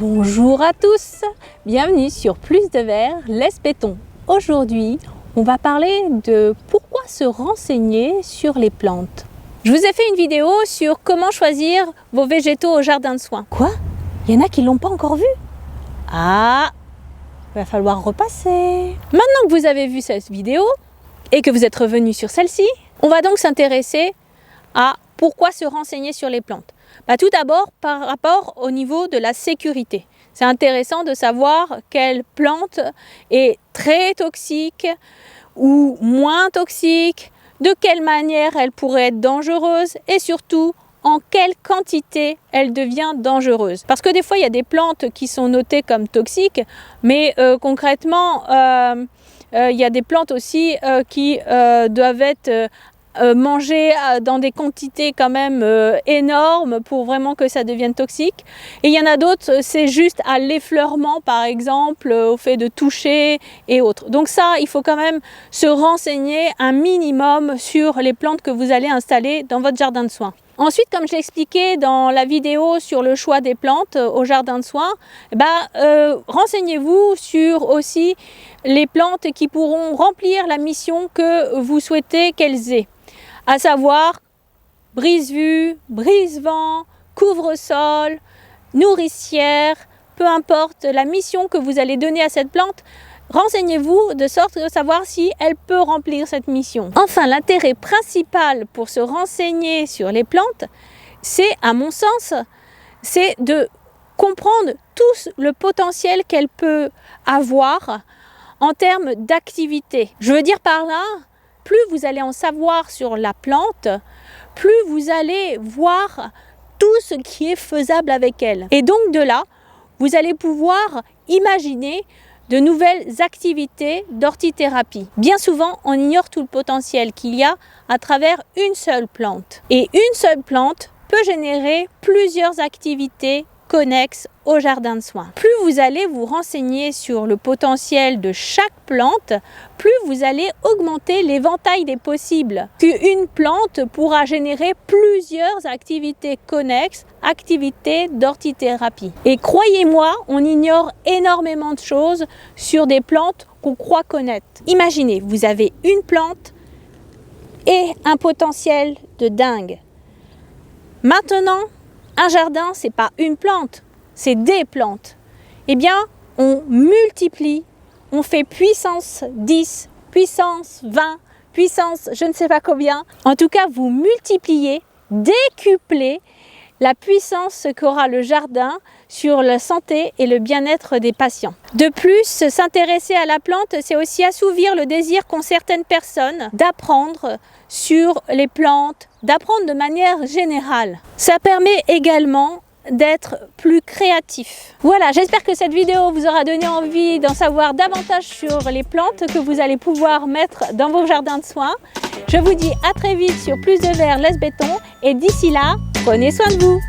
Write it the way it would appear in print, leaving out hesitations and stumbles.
Bonjour à tous, bienvenue sur Plus de Verre, laisse béton. Aujourd'hui, on va parler de pourquoi se renseigner sur les plantes. Je vous ai fait une vidéo sur comment choisir vos végétaux au jardin de soins. Quoi? Il y en a qui ne l'ont pas encore vu? Ah, il va falloir repasser. Maintenant que vous avez vu cette vidéo et que vous êtes revenu sur celle-ci, on va donc s'intéresser à pourquoi se renseigner sur les plantes. Tout d'abord, par rapport au niveau de la sécurité. C'est intéressant de savoir quelle plante est très toxique ou moins toxique, de quelle manière elle pourrait être dangereuse et surtout en quelle quantité elle devient dangereuse. Parce que des fois, il y a des plantes qui sont notées comme toxiques, mais concrètement, il y a des plantes aussi qui doivent être manger dans des quantités quand même énormes pour vraiment que ça devienne toxique. Et il y en a d'autres, c'est juste à l'effleurement par exemple, au fait de toucher et autres. Donc ça, il faut quand même se renseigner un minimum sur les plantes que vous allez installer dans votre jardin de soins. Ensuite, comme je l'ai expliqué dans la vidéo sur le choix des plantes au jardin de soins, renseignez-vous sur aussi les plantes qui pourront remplir la mission que vous souhaitez qu'elles aient. À savoir brise-vue, brise-vent, couvre-sol, nourricière, peu importe la mission que vous allez donner à cette plante, renseignez-vous de sorte de savoir si elle peut remplir cette mission. Enfin, l'intérêt principal pour se renseigner sur les plantes, c'est, à mon sens, c'est de comprendre tout le potentiel qu'elle peut avoir en termes d'activité. Je veux dire par là, plus vous allez en savoir sur la plante, plus vous allez voir tout ce qui est faisable avec elle. Et donc de là, vous allez pouvoir imaginer de nouvelles activités d'hortithérapie. Bien souvent, on ignore tout le potentiel qu'il y a à travers une seule plante. Et une seule plante peut générer plusieurs activités connexes au jardin de soins. Plus vous allez vous renseigner sur le potentiel de chaque plante, plus vous allez augmenter l'éventail des possibles. Une plante pourra générer plusieurs activités connexes, activités d'hortithérapie. Et croyez-moi, on ignore énormément de choses sur des plantes qu'on croit connaître. Imaginez, vous avez une plante et un potentiel de dingue. Maintenant, un jardin, c'est pas une plante, c'est des plantes. Eh bien, on multiplie, on fait puissance 10, puissance 20, puissance je ne sais pas combien. En tout cas, vous multipliez, décuplez la puissance qu'aura le jardin sur la santé et le bien-être des patients. De plus, s'intéresser à la plante, c'est aussi assouvir le désir qu'ont certaines personnes d'apprendre sur les plantes, d'apprendre de manière générale. Ça permet également d'être plus créatif. Voilà, j'espère que cette vidéo vous aura donné envie d'en savoir davantage sur les plantes que vous allez pouvoir mettre dans vos jardins de soins. Je vous dis à très vite sur Plus de Verre, laisse béton et d'ici là, prenez soin de vous.